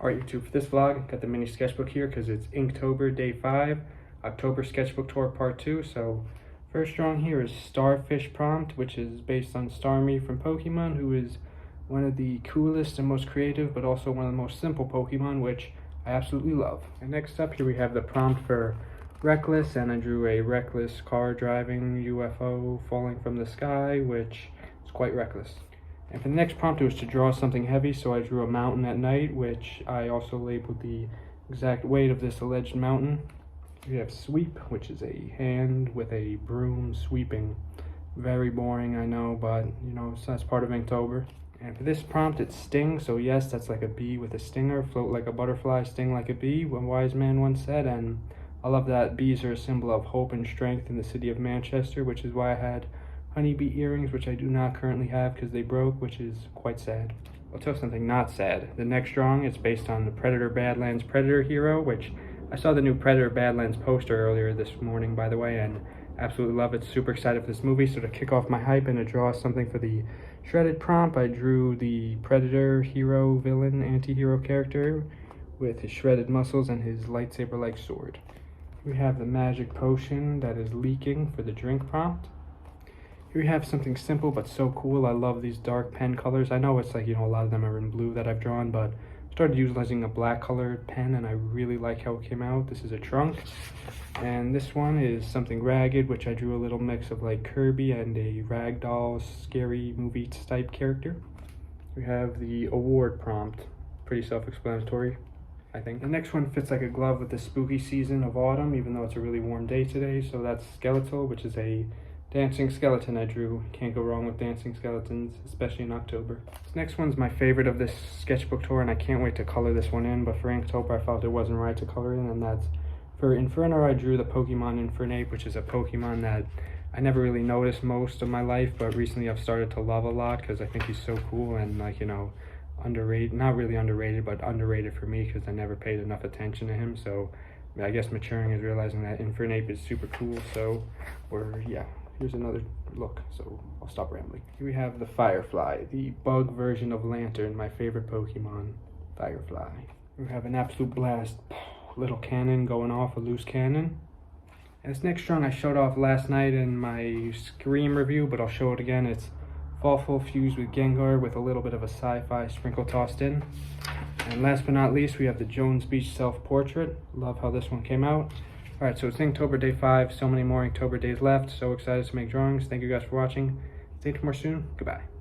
Alright YouTube, for this vlog, got the mini sketchbook here because it's Inktober Day 5, October Sketchbook Tour Part 2. So, first drawing here is Starfish Prompt, which is based on Starmie from Pokemon, who is one of the coolest and most creative, but also one of the most simple Pokemon, which I absolutely love. And next up here we have the prompt for Reckless, and I drew a reckless car driving UFO falling from the sky, which is quite reckless. And for the next prompt, it was to draw something heavy, so I drew a mountain at night, which I also labeled the exact weight of this alleged mountain. We have Sweep, which is a hand with a broom sweeping. Very boring, I know, but you know, so that's part of Inktober. And for this prompt, it's Sting, so yes, that's like a bee with a stinger, float like a butterfly, sting like a bee, a wise man once said, and I love that bees are a symbol of hope and strength in the city of Manchester, which is why I had honeybee earrings, which I do not currently have because they broke, which is quite sad. I'll tell something not sad. The next drawing is based on the Predator Badlands Predator hero, which I saw the new Predator Badlands poster earlier this morning, by the way, and absolutely love it. Super excited for this movie. So to kick off my hype and to draw something for the shredded prompt, I drew the Predator hero villain anti-hero character with his shredded muscles and his lightsaber-like sword. We have the magic potion that is leaking for the drink prompt. Here we have something simple but so cool. I love these dark pen colors. I know it's like, you know, a lot of them are in blue that I've drawn, but I started utilizing a black colored pen and I really like how it came out. This is a trunk. And this one is something ragged, which I drew a little mix of like Kirby and a ragdoll scary movie type character. We have the award prompt. Pretty self-explanatory, I think. The next one fits like a glove with the spooky season of autumn, even though it's a really warm day today. So that's Skeletal, which is a dancing skeleton I drew. Can't go wrong with dancing skeletons, especially in October. This next one's my favorite of this sketchbook tour, and I can't wait to color this one in, but for Inktober I felt it wasn't right to color in, and that's for Inferno. I drew the Pokemon Infernape, which is a Pokemon that I never really noticed most of my life, but recently I've started to love a lot because I think he's so cool and, like, you know, underrated, not really underrated, but underrated for me because I never paid enough attention to him. So I guess maturing is realizing that Infernape is super cool. So here's another look, so I'll stop rambling. Here we have the Firefly, the bug version of Lantern, my favorite Pokemon, Firefly. We have an absolute blast, little cannon going off, a loose cannon. And this next drawing I showed off last night in my Scream review, but I'll show it again. It's Fawful fused with Gengar with a little bit of a sci-fi sprinkle tossed in. And last but not least, we have the Jones Beach self-portrait. Love how this one came out. Alright, so it's Inktober Day 5, so many more Inktober days left. So excited to make drawings. Thank you guys for watching. Stay tuned for more soon. Goodbye.